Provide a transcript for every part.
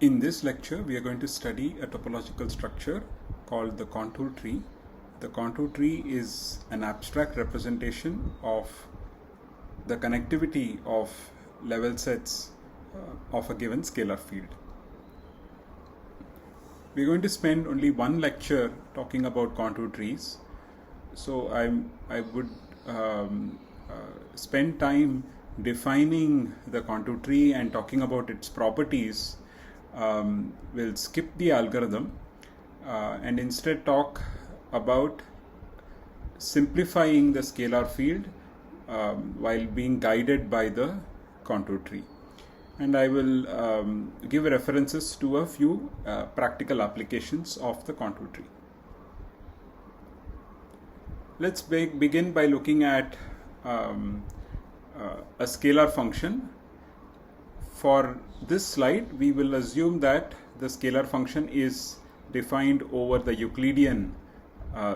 In this lecture, we are going to study a topological structure called the contour tree. The contour tree is an abstract representation of the connectivity of level sets of a given scalar field. We are going to spend only one lecture talking about contour trees. So I would spend time defining the contour tree and talking about its properties. We'll skip the algorithm and instead talk about simplifying the scalar field while being guided by the contour tree. And I will give references to a few practical applications of the contour tree. Let's begin by looking at a scalar function. For this slide, we will assume that the scalar function is defined over the Euclidean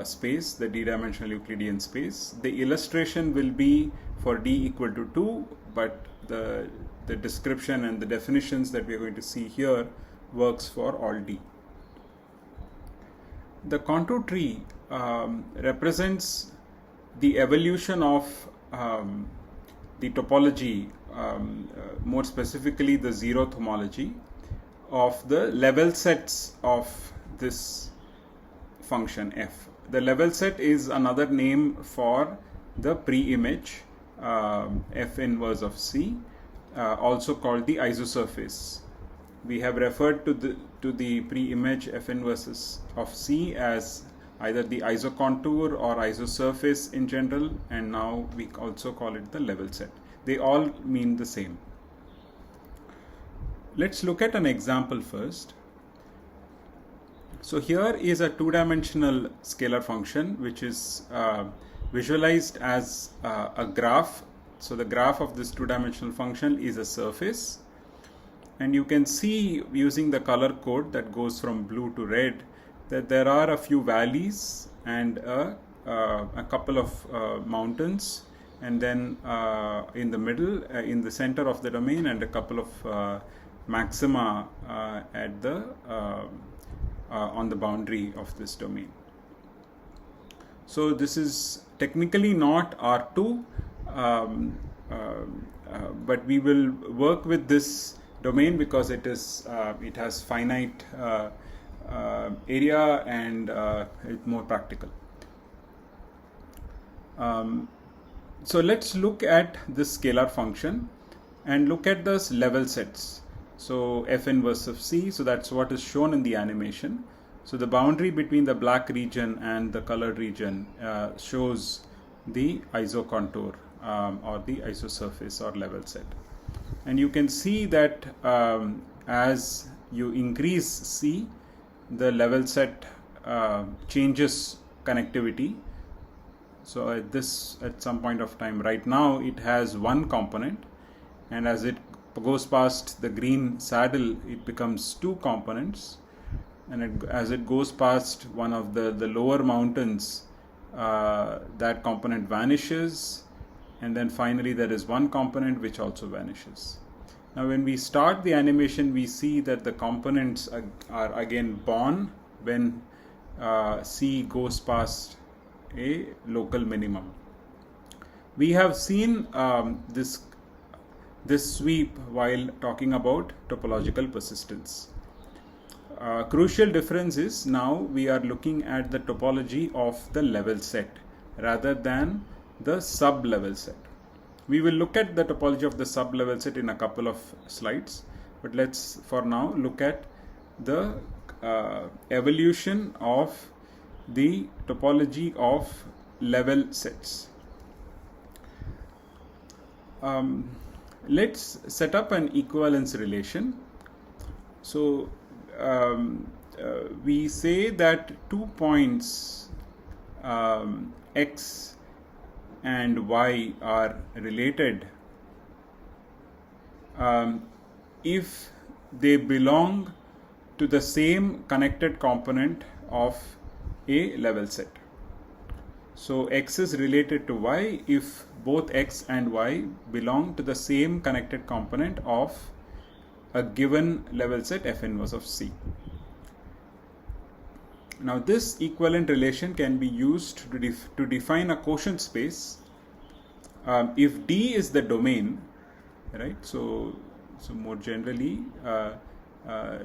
space, the d-dimensional Euclidean space. The illustration will be for d equal to 2, but the description and the definitions that we are going to see here works for all d. The contour tree represents the evolution of the topology, more specifically the zeroth homology of the level sets of this function f. The level set is another name for the pre-image f inverse of c, also called the isosurface. We have referred to the pre-image f inverse of c as either the isocontour or isosurface in general, and now we also call it the level set. They all mean the same. Let's look at an example first. So here is a two-dimensional scalar function which is visualized as a graph. So the graph of this two-dimensional function is a surface, and you can see using the color code that goes from blue to red that there are a few valleys and a couple of mountains, and then in the middle, in the center of the domain, and a couple of maxima at the on the boundary of this domain. So this is technically not R2, but we will work with this domain because it has finite area and it's more practical. So let's look at this scalar function and look at the level sets. So f inverse of c, so that's what is shown in the animation. So the boundary between the black region and the colored region shows the isocontour or the isosurface or level set. And you can see that as you increase c, the level set changes connectivity. So at some point of time right now it has one component, and as it goes past the green saddle it becomes two components, and as it goes past one of the lower mountains that component vanishes, and then finally there is one component which also vanishes. Now when we start the animation, we see that the components are again born when c goes past a local minimum. We have seen this sweep while talking about topological persistence. Crucial difference is now we are looking at the topology of the level set rather than the sub-level set. We will look at the topology of the sub-level set in a couple of slides, but let's for now look at the evolution of the topology of level sets. Let's set up an equivalence relation. So we say that 2 points x and y are related if they belong to the same connected component of a level set. So x is related to y if both x and y belong to the same connected component of a given level set F inverse of C. Now this equivalent relation can be used to define a quotient space if D is the domain, right? So more generally,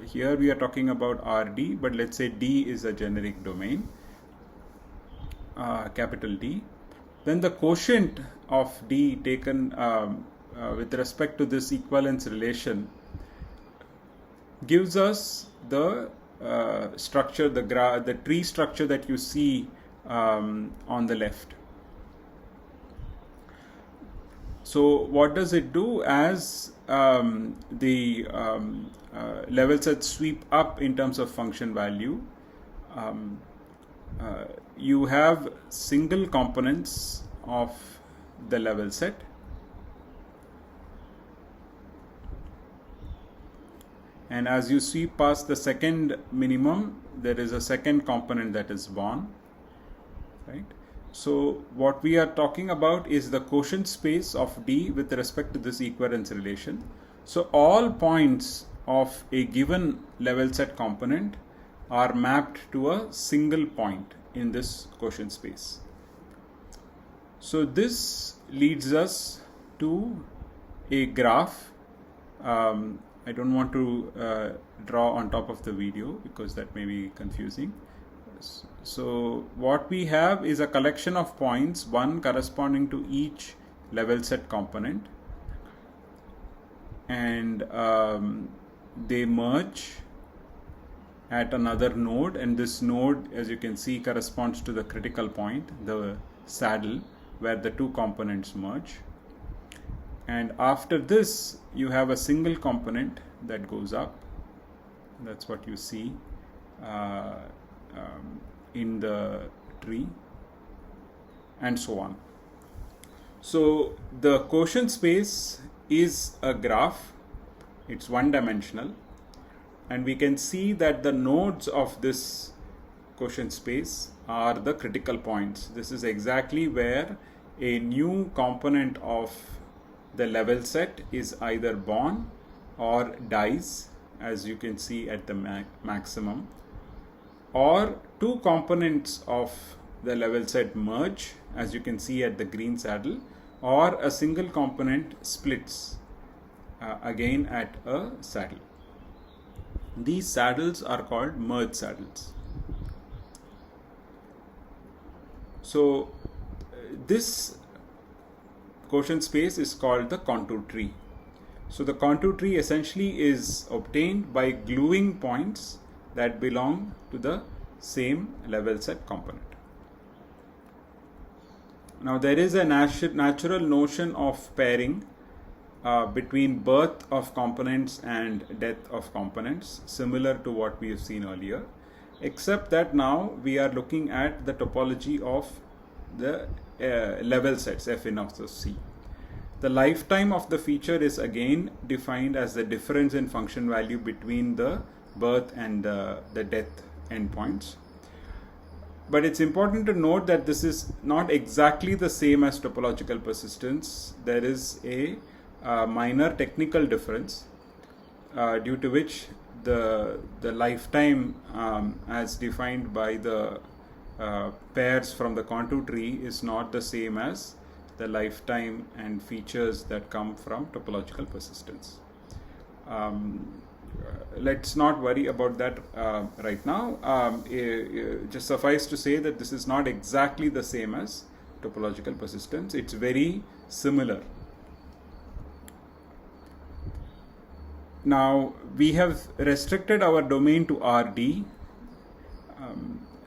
here we are talking about RD, but let's say D is a generic domain, capital D. Then the quotient of D taken with respect to this equivalence relation gives us the structure, the tree structure that you see on the left. So what does it do? As the level sets sweep up in terms of function value, you have single components of the level set, and as you sweep past the second minimum, there is a second component that is born, right? So what we are talking about is the quotient space of D with respect to this equivalence relation. So all points of a given level set component are mapped to a single point in this quotient space. So this leads us to a graph. I don't want to draw on top of the video because that may be confusing. So what we have is a collection of points, one corresponding to each level set component, and they merge at another node, and this node, as you can see, corresponds to the critical point, the saddle, where the two components merge. And after this, you have a single component that goes up. That's what you see in the tree, and so on. So the quotient space is a graph. It's one-dimensional, and we can see that the nodes of this quotient space are the critical points. This is exactly where a new component of the level set is either born or dies, as you can see at the maximum, or two components of the level set merge, as you can see at the green saddle, or a single component splits again at a saddle. These saddles are called merge saddles. So this quotient space is called the contour tree. So the contour tree essentially is obtained by gluing points that belong to the same level set component. Now there is a natural notion of pairing between birth of components and death of components, similar to what we have seen earlier, except that now we are looking at the topology of the level sets F inverse of C. The lifetime of the feature is again defined as the difference in function value between the birth and the death endpoints. But it's important to note that this is not exactly the same as topological persistence. There is a minor technical difference due to which the lifetime as defined by the pairs from the contour tree is not the same as the lifetime and features that come from topological persistence. Let's not worry about that right now. Just suffice to say that this is not exactly the same as topological persistence. It's very similar. Now we have restricted our domain to RD.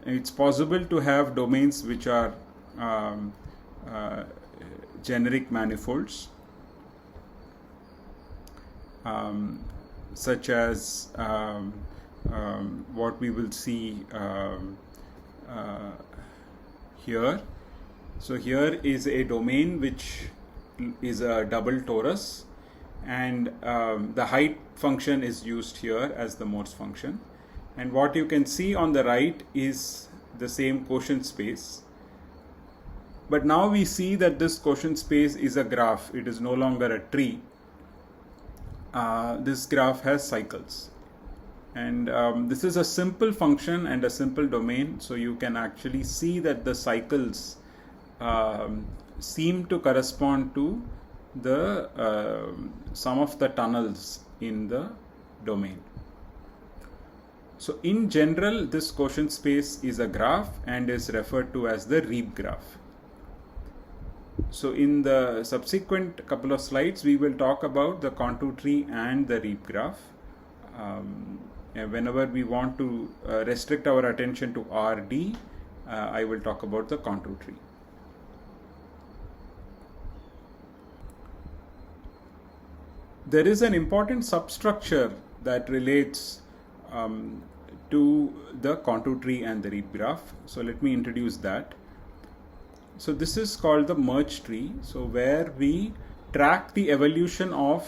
It's possible to have domains which are generic manifolds, such as what we will see here. So here is a domain which is a double torus, and the height function is used here as the Morse function. And what you can see on the right is the same quotient space. But now we see that this quotient space is a graph. It is no longer a tree. this graph has cycles. And this is a simple function and a simple domain, so you can actually see that the cycles seem to correspond to the sum of the tunnels in the domain. So in general, this quotient space is a graph and is referred to as the Reeb graph. So in the subsequent couple of slides, we will talk about the contour tree and the Reeb graph. Whenever we want to restrict our attention to RD, I will talk about the contour tree. There is an important substructure that relates to the contour tree and the Reeb graph. So let me introduce that. So this is called the merge tree. So where we track the evolution of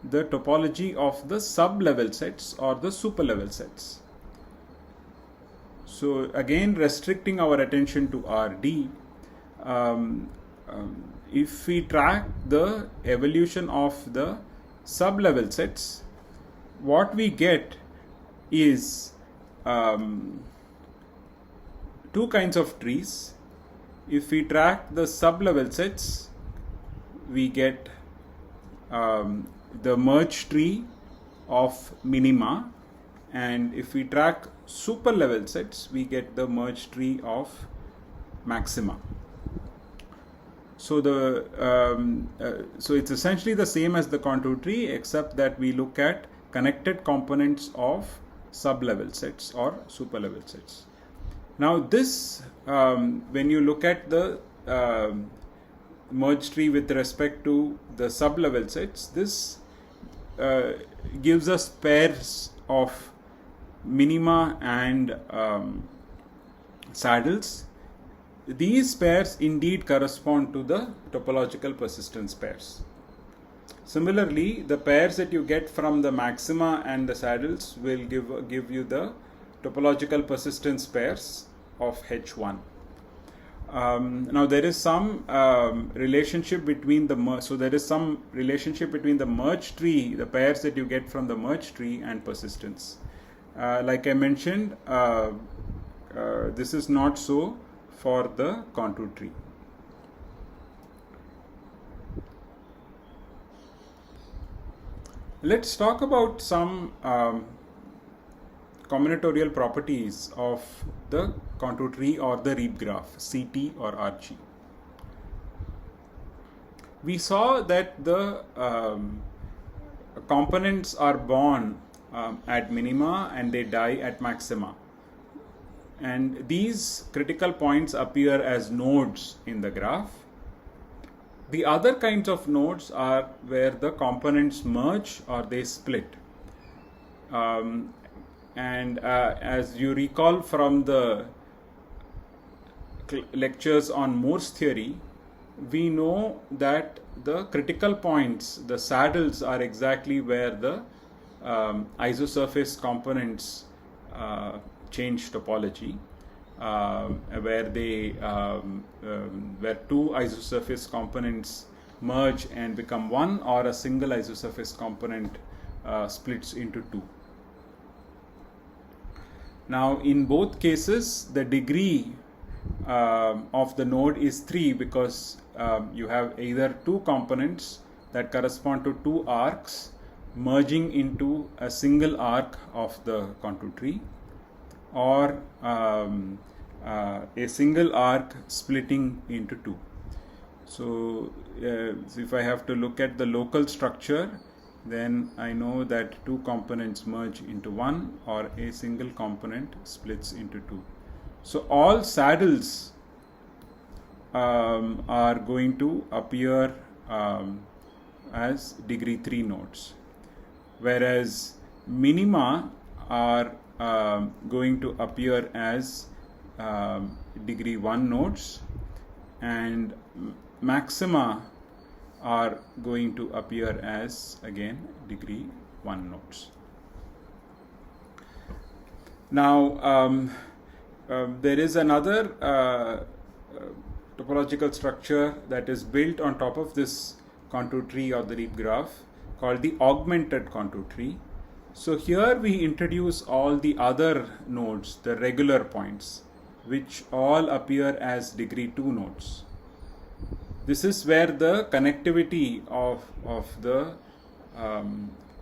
the topology of the sub-level sets or the super-level sets. So again, restricting our attention to RD, if we track the evolution of the sub-level sets, what we get is two kinds of trees. If we track the sub-level sets, we get the merge tree of minima, and if we track super level sets, we get the merge tree of maxima. So so it's essentially the same as the contour tree, except that we look at connected components of sub level sets or super level sets. Now this, when you look at the merge tree with respect to the sub level sets, this gives us pairs of minima and saddles. These pairs indeed correspond to the topological persistence pairs. Similarly, the pairs that you get from the maxima and the saddles will give you the topological persistence pairs of H1. Now there is some relationship between the merge tree, the pairs that you get from the merge tree, and persistence. Like I mentioned, this is not so for the contour tree. Let's talk about some combinatorial properties of the contour tree or the Reeb graph, CT or RG. We saw that the components are born at minima and they die at maxima. And these critical points appear as nodes in the graph. The other kinds of nodes are where the components merge or they split. As you recall from the lectures on Moore's theory, we know that the critical points, the saddles, are exactly where the isosurface components change topology, where two isosurface components merge and become one, or a single isosurface component splits into two. Now in both cases, the degree of the node is 3, because you have either two components that correspond to two arcs merging into a single arc of the contour tree, or a single arc splitting into two. So if I have to look at the local structure, then I know that two components merge into one, or a single component splits into two. So all saddles are going to appear as degree 3 nodes, whereas minima are going to appear as degree 1 nodes, and maxima are going to appear as, again, degree 1 nodes. Now there is another topological structure that is built on top of this contour tree or the Reeb graph, called the augmented contour tree. So here we introduce all the other nodes, the regular points, which all appear as degree 2 nodes. This is where the connectivity of the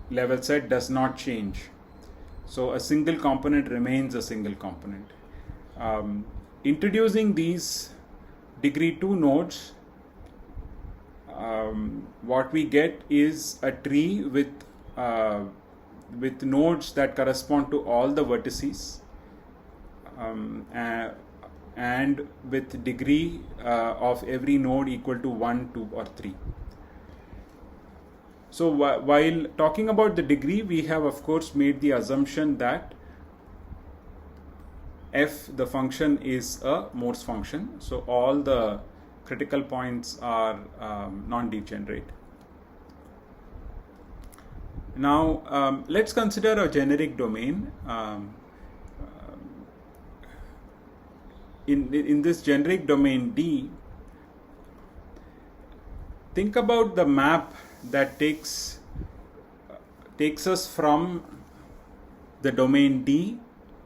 level set does not change. So a single component remains a single component. Introducing these degree 2 nodes, what we get is a tree with nodes that correspond to all the vertices, and with degree of every node equal to 1, 2 or 3. So while talking about the degree, we have of course made the assumption that f, the function, is a Morse function. So all the critical points are non-degenerate. Now let's consider a generic domain. In this generic domain D, think about the map that takes us from the domain D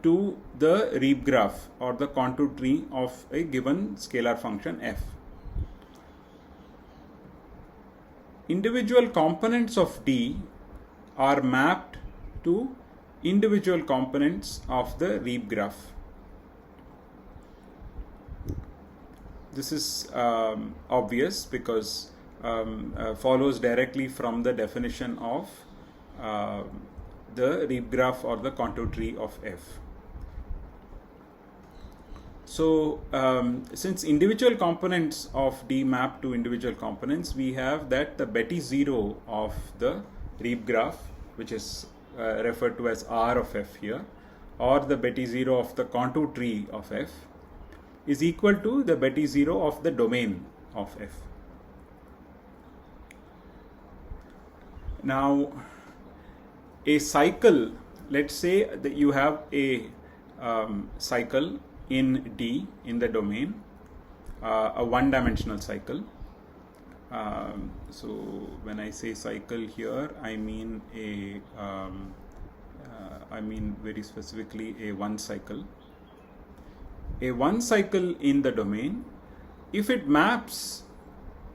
to the Reeb graph or the contour tree of a given scalar function f. Individual components of D are mapped to individual components of the Reeb graph. This is obvious because follows directly from the definition of the Reeb graph or the contour tree of f. So since individual components of D map to individual components, we have that the Betti zero of the Reeb graph, which is referred to as R of f here, or the Betti zero of the contour tree of f, is equal to the Betti zero of the domain of f. Now, a cycle, let's say that you have a cycle in D in the domain, a one-dimensional cycle. So when I say cycle here, I mean very specifically a one cycle. A one cycle in the domain, if it maps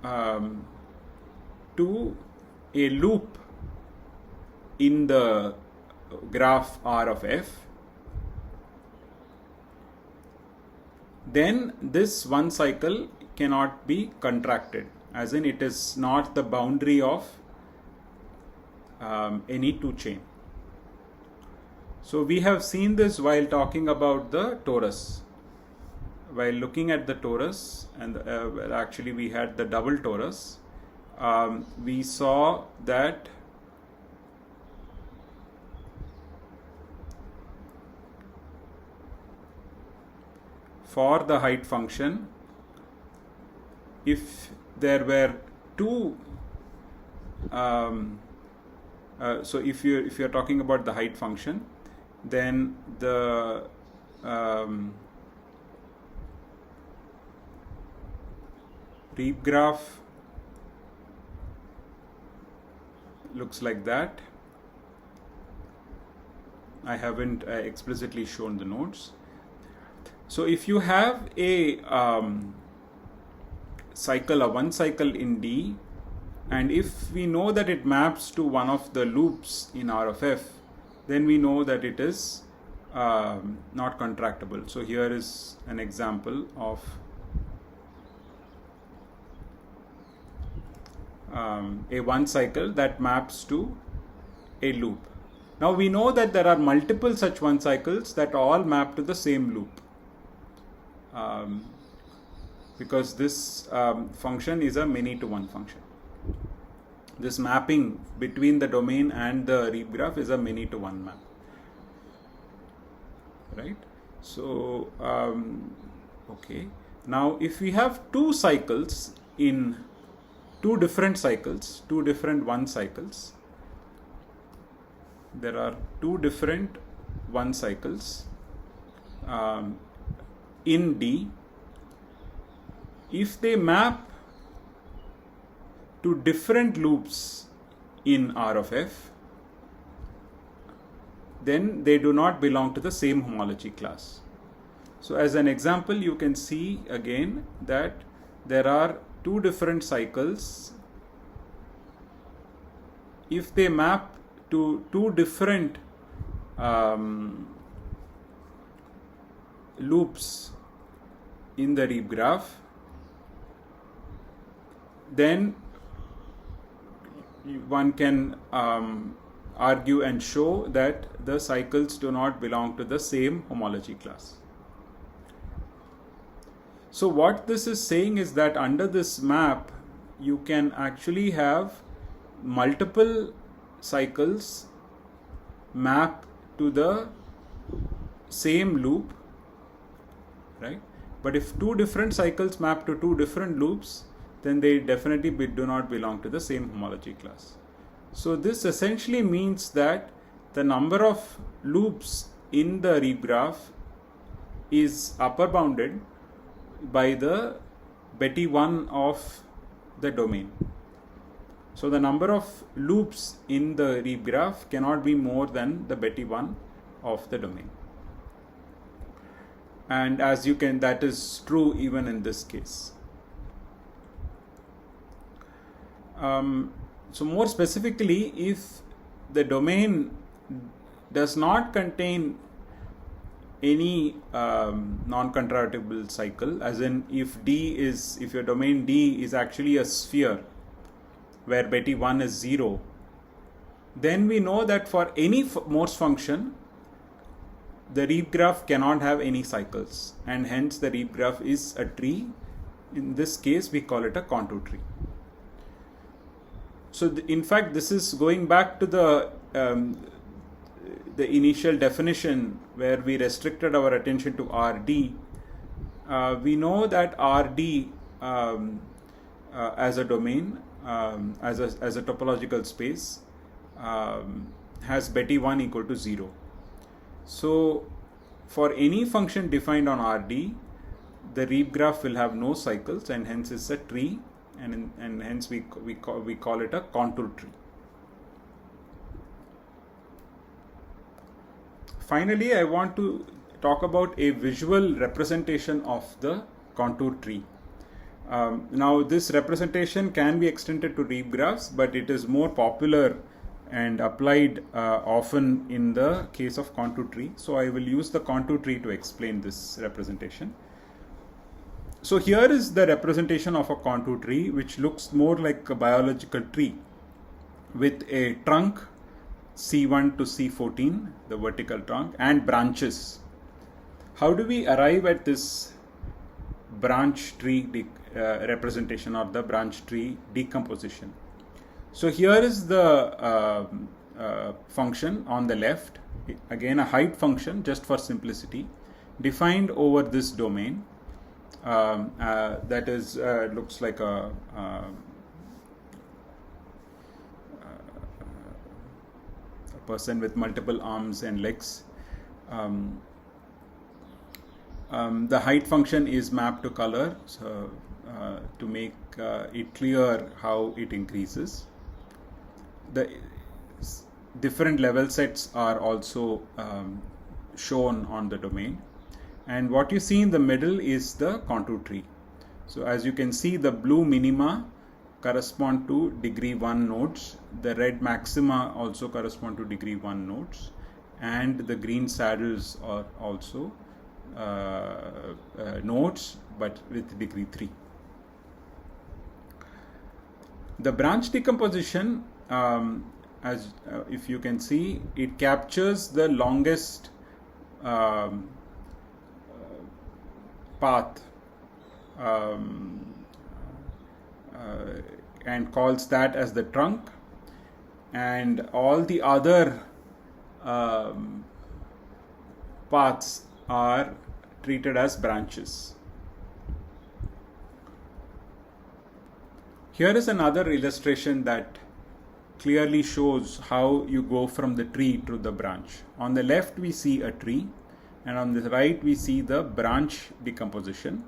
to a loop in the graph R of f, then this one cycle cannot be contracted, as in it is not the boundary of any two chain. So we have seen this while talking about the torus. While looking at the torus, and well, actually we had the double torus, we saw that for the height function, if there were two, so if you're talking about the height function, then the Reeb graph looks like that. I haven't explicitly shown the nodes. So if you have a cycle, a one cycle in D, and if we know that it maps to one of the loops in R of f, then we know that it is not contractible. So here is an example of a one cycle that maps to a loop. Now we know that there are multiple such one cycles that all map to the same loop, because this function is a many to one function. This mapping between the domain and the Reeb graph is a many to one map, right? So okay, now if we have two cycles in two different cycles, two different one cycles, there are two different one cycles in D. If they map to different loops in R of f, then they do not belong to the same homology class. So as an example, you can see again that there are two different cycles. If they map to two different loops in the Reeb graph, then one can argue and show that the cycles do not belong to the same homology class. So what this is saying is that under this map, you can actually have multiple cycles map to the same loop, right? But if two different cycles map to two different loops, then they definitely do not belong to the same homology class. So this essentially means that the number of loops in the Reeb graph is upper bounded by the Betti 1 of the domain. So the number of loops in the Reeb graph cannot be more than the Betti 1 of the domain. And as you can, that is true even in this case. So more specifically, if the domain does not contain any non-contractible cycle, as in if your domain D is actually a sphere where Betti 1 is 0, then we know that for any Morse function, the Reeb graph cannot have any cycles, and hence the Reeb graph is a tree. In this case, we call it a contour tree. So in fact, this is going back to the initial definition where we restricted our attention to RD. We know that RD as a domain, as a topological space, has Betti 1 equal to 0. So for any function defined on RD, the Reeb graph will have no cycles, and hence it's a tree, and hence we call it a contour tree. Finally, I want to talk about a visual representation of the contour tree. Now this representation can be extended to Reeb graphs, but it is more popular and applied often in the case of contour tree. So I will use the contour tree to explain this representation. So here is the representation of a contour tree, which looks more like a biological tree with a trunk C1 to C14, the vertical trunk, and branches. How do we arrive at this branch tree representation of the branch tree decomposition? So here is the function on the left, again a height function just for simplicity, defined over this domain. That is looks like a person with multiple arms and legs. The height function is mapped to color, so to make it clear how it increases. The different level sets are also shown on the domain. And what you see in the middle is the contour tree. So as you can see, the blue minima correspond to degree 1 nodes. The red maxima also correspond to degree 1 nodes. And the green saddles are also nodes, but with degree 3. The branch decomposition, if you can see, it captures the longest path and calls that as the trunk, and all the other paths are treated as branches. Here is another illustration that clearly shows how you go from the tree to the branch. On the left we see a tree, and on the right we see the branch decomposition,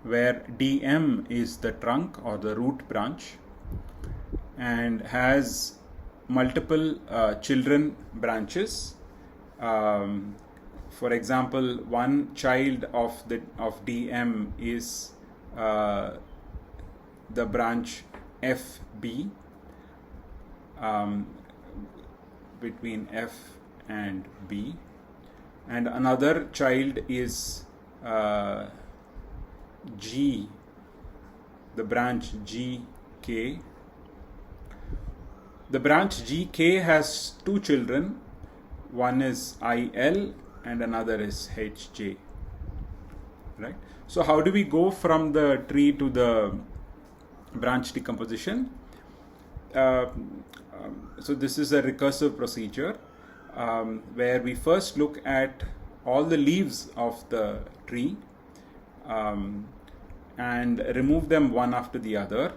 where DM is the trunk or the root branch and has multiple children branches. For example, one child of DM is the branch FB, between F and B, and another child is G, the branch GK. The branch GK has two children, one is IL and another is HJ, right? So how do we go from the tree to the branch decomposition? So this is a recursive procedure where we first look at all the leaves of the tree and remove them one after the other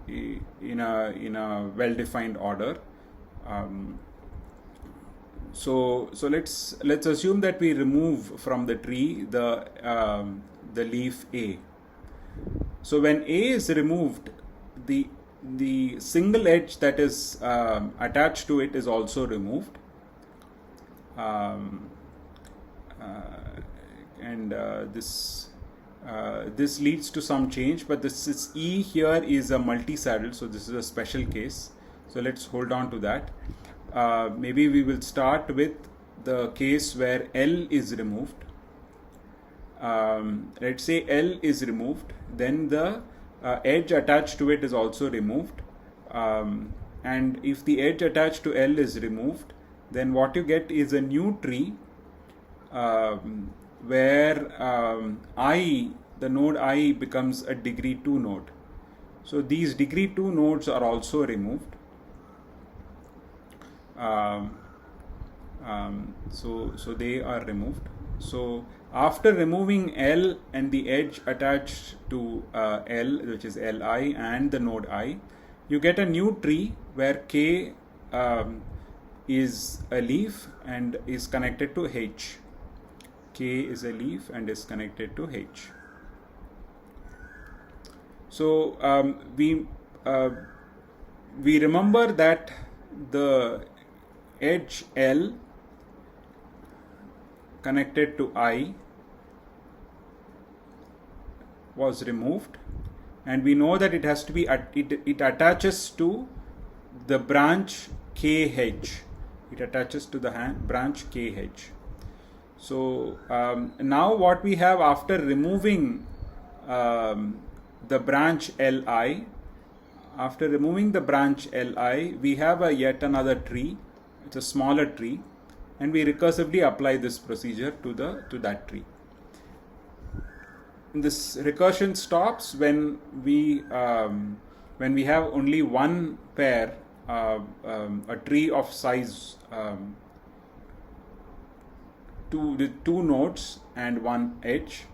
in a well-defined order. So let's assume that we remove from the tree the leaf A. So when A is removed, the single edge that is attached to it is also removed, and this leads to some change, but this is E here is a multi-saddle, so this is a special case. So let's hold on to that. Maybe we will start with the case where L is removed. Let's say L is removed, then the edge attached to it is also removed, and if the edge attached to L is removed, then what you get is a new tree where the node I becomes a degree 2 node. So these degree 2 nodes are also removed. So they are removed. So after removing L and the edge attached to L, which is Li, and the node I, you get a new tree where K is a leaf and is connected to H. K is a leaf and is connected to H. So we remember that the edge L connected to I was removed, and we know that it has to be it attaches to the branch KH. It attaches to the branch KH. So now what we have after removing the branch Li, after removing the branch Li, we have yet another tree. It's a smaller tree, and we recursively apply this procedure to that tree. This recursion stops when we have only one pair, a tree of size two nodes and one edge,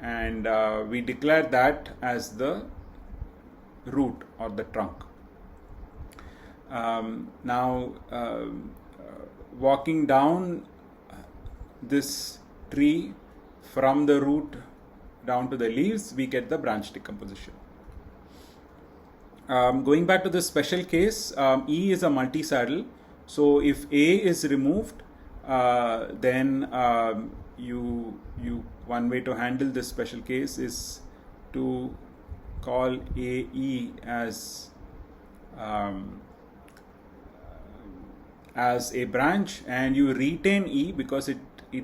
and we declare that as the root or the trunk. Now walking down this tree from the root down to the leaves, we get the branch decomposition. Going back to this special case, E is a multi-saddle. So if A is removed, then one way to handle this special case is to call AE as a branch, and you retain E because it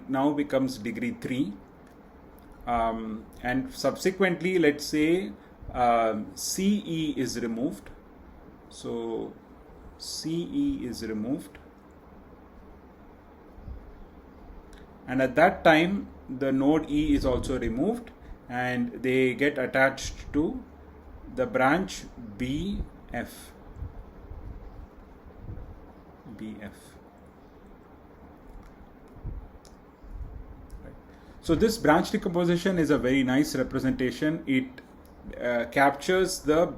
now becomes degree 3. And subsequently, let's say CE is removed. So CE is removed, and at that time the node E is also removed, and they get attached to the branch BF. So this branch decomposition is a very nice representation. It captures the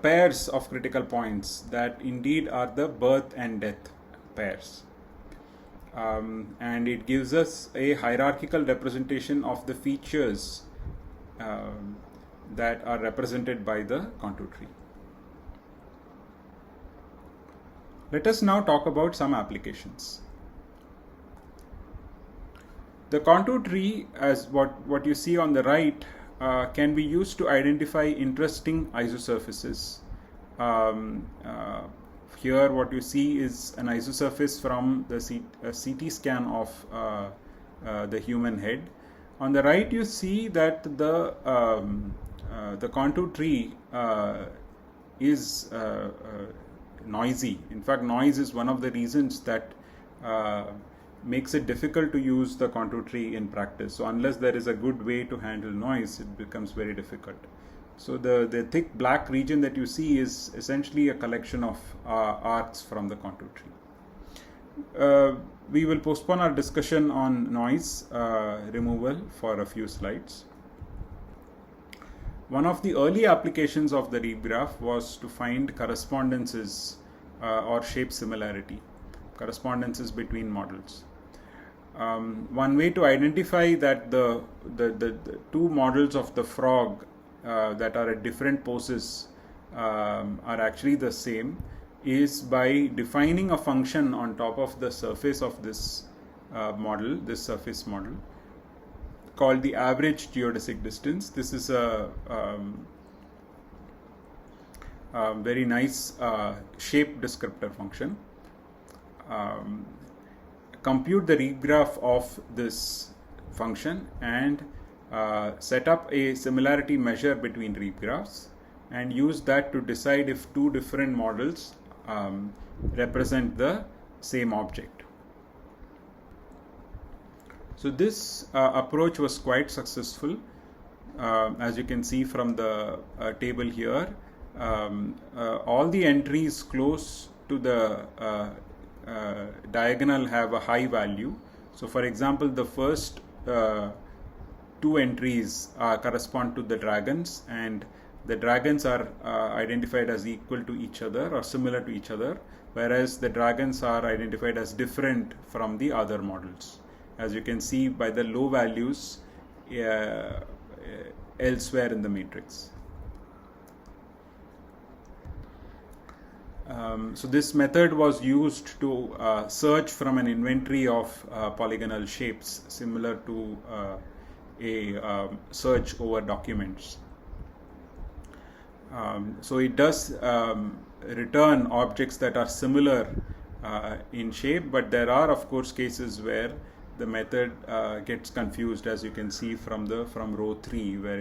pairs of critical points that indeed are the birth and death pairs, and it gives us a hierarchical representation of the features that are represented by the contour tree. Let us now talk about some applications. The contour tree, as what you see on the right, can be used to identify interesting isosurfaces. Here what you see is an isosurface from the CT scan of the human head. On the right you see that the contour tree is noisy. In fact, noise is one of the reasons that makes it difficult to use the contour tree in practice. So unless there is a good way to handle noise, it becomes very difficult. So the thick black region that you see is essentially a collection of arcs from the contour tree. We will postpone our discussion on noise removal for a few slides. One of the early applications of the Reeb graph was to find correspondences or shape similarity, correspondences between models. One way to identify that the two models of the frog that are at different poses are actually the same is by defining a function on top of the surface of this model, this surface model, called the average geodesic distance. This is a very nice shape descriptor function. Compute the Reeb graph of this function and set up a similarity measure between Reeb graphs and use that to decide if two different models represent the same object. So this approach was quite successful. As you can see from the table here, all the entries close to the diagonal have a high value. So for example, the first two entries correspond to the dragons, and the dragons are identified as equal to each other or similar to each other, whereas the dragons are identified as different from the other models, as you can see by the low values elsewhere in the matrix. So this method was used to search from an inventory of polygonal shapes, similar to a search over documents. So it does return objects that are similar in shape, but there are of course cases where the method gets confused, as you can see from row 3, where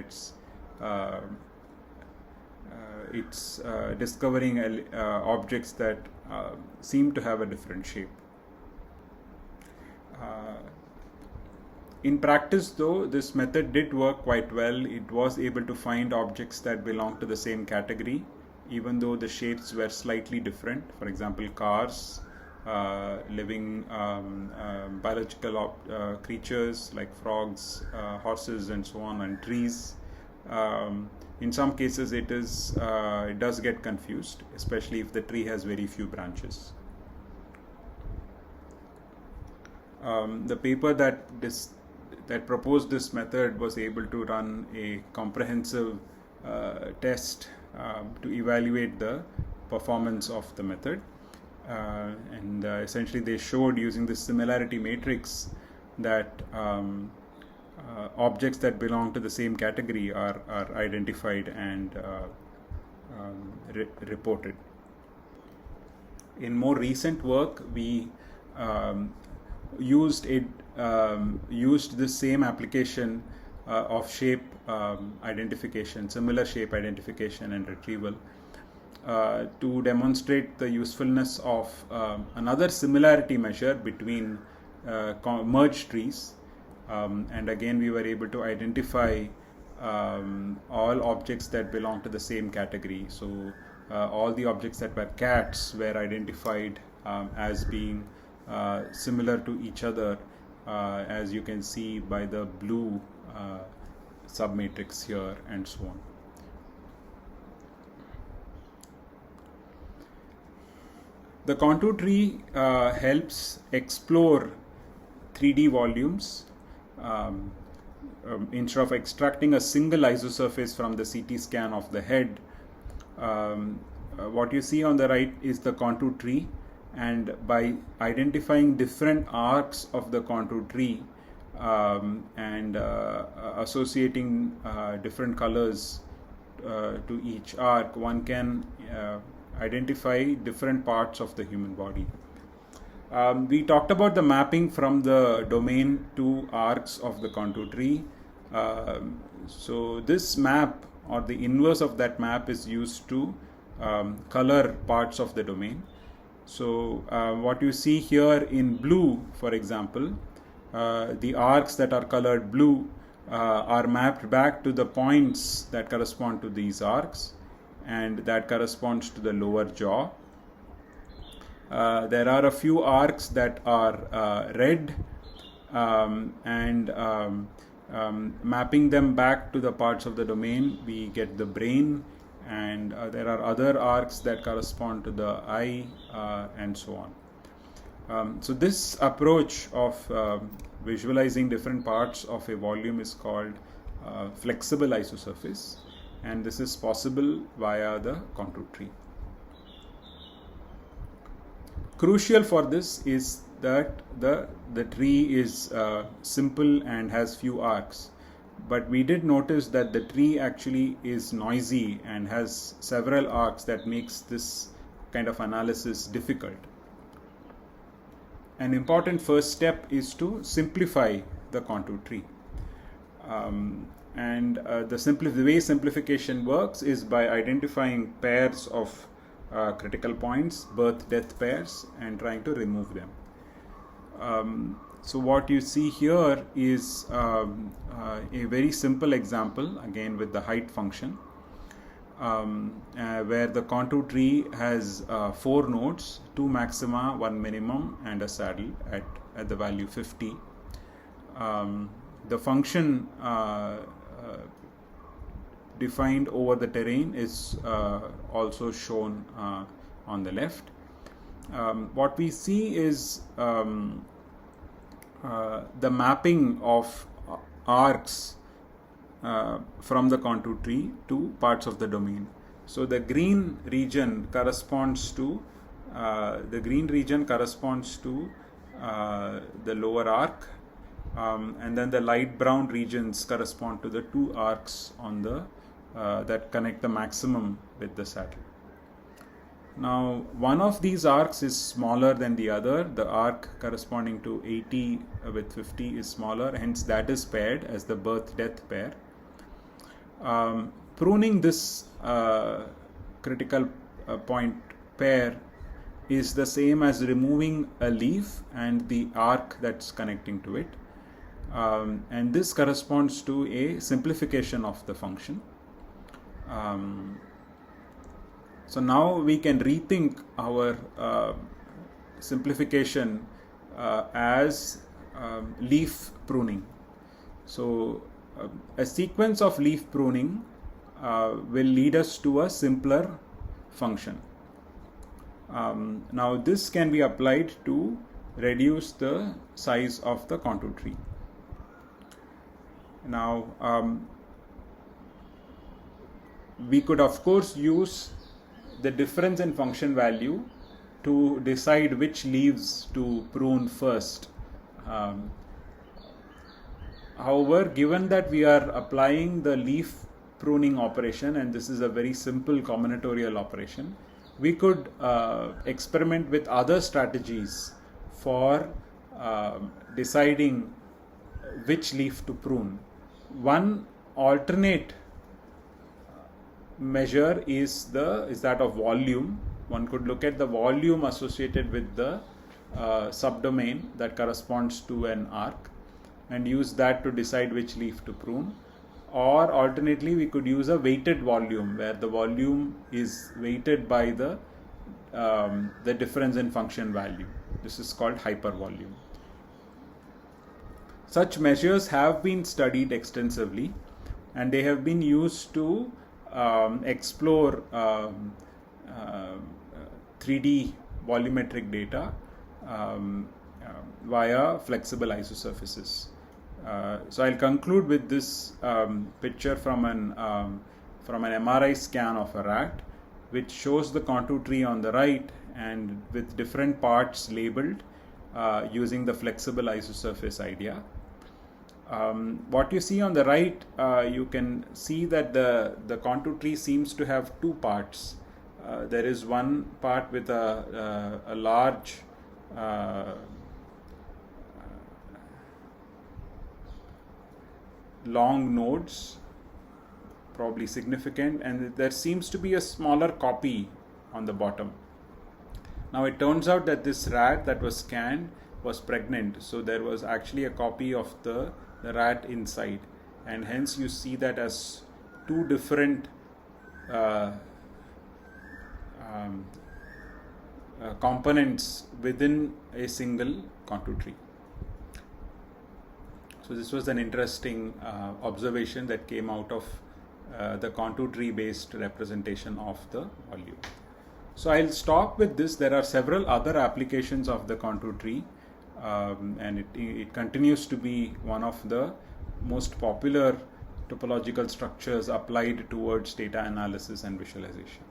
it's discovering objects that seem to have a different shape. In practice though, this method did work quite well. It was able to find objects that belong to the same category, even though the shapes were slightly different. For example, cars, living biological creatures like frogs, horses and so on, and trees. In some cases it does get confused, especially if the tree has very few branches. The paper that proposed this method was able to run a comprehensive test to evaluate the performance of the method, and essentially they showed, using this similarity matrix, that objects that belong to the same category are identified and reported. In more recent work, we used this same application of shape identification, similar shape identification and retrieval, to demonstrate the usefulness of another similarity measure between merged trees. And again, we were able to identify all objects that belong to the same category. So all the objects that were cats were identified as being similar to each other, as you can see by the blue submatrix here, and so on. The contour tree helps explore 3D volumes. Instead of extracting a single isosurface from the CT scan of the head, what you see on the right is the contour tree, and by identifying different arcs of the contour tree and associating different colors to each arc, one can identify different parts of the human body. We talked about the mapping from the domain to arcs of the contour tree. So this map, or the inverse of that map, is used to color parts of the domain. So what you see here in blue, for example, the arcs that are colored blue are mapped back to the points that correspond to these arcs, and that corresponds to the lower jaw. There are a few arcs that are red, and mapping them back to the parts of the domain, we get the brain, and there are other arcs that correspond to the eye, and so on. So this approach of visualizing different parts of a volume is called flexible isosurface, and this is possible via the contour tree. Crucial for this is that the tree is simple and has few arcs, but we did notice that the tree actually is noisy and has several arcs that makes this kind of analysis difficult. An important first step is to simplify the contour tree. The way simplification works is by identifying pairs of critical points, birth-death pairs, and trying to remove them. So what you see here is a very simple example, again with the height function, where the contour tree has 4 nodes, 2 maxima, 1 minimum, and a saddle at the value 50. The function defined over the terrain is also shown on the left. What we see is the mapping of arcs from the contour tree to parts of the domain. So the green region corresponds to the lower arc, and then the light brown regions correspond to the 2 arcs on the that connect the maximum with the saddle. Now, one of these arcs is smaller than the other. The arc corresponding to 80 with 50 is smaller, hence that is paired as the birth-death pair. Pruning this critical point pair is the same as removing a leaf and the arc that's connecting to it. And this corresponds to a simplification of the function. So now we can rethink our simplification as leaf pruning. So a sequence of leaf pruning will lead us to a simpler function. Now this can be applied to reduce the size of the contour tree. Now we could of course use the difference in function value to decide which leaves to prune first. However, given that we are applying the leaf pruning operation, and this is a very simple combinatorial operation, we could experiment with other strategies for deciding which leaf to prune. One alternate measure is that of volume. One could look at the volume associated with the subdomain that corresponds to an arc and use that to decide which leaf to prune. Or alternately, we could use a weighted volume, where the volume is weighted by the difference in function value. This is called hypervolume. Such measures have been studied extensively, and they have been used to explore 3D volumetric data via flexible isosurfaces. So I'll conclude with this picture from an MRI scan of a rat, which shows the contour tree on the right and with different parts labeled using the flexible isosurface idea. What you see on the right, you can see that the contour tree seems to have two parts. There is one part with a large long nodes, probably significant, and there seems to be a smaller copy on the bottom. Now it turns out that this rat that was scanned was pregnant, so there was actually a copy of the rat inside, and hence you see that as two different components within a single contour tree. So this was an interesting observation that came out of the contour tree based representation of the volume. So I'll stop with this. There are several other applications of the contour tree, and it continues to be one of the most popular topological structures applied towards data analysis and visualization.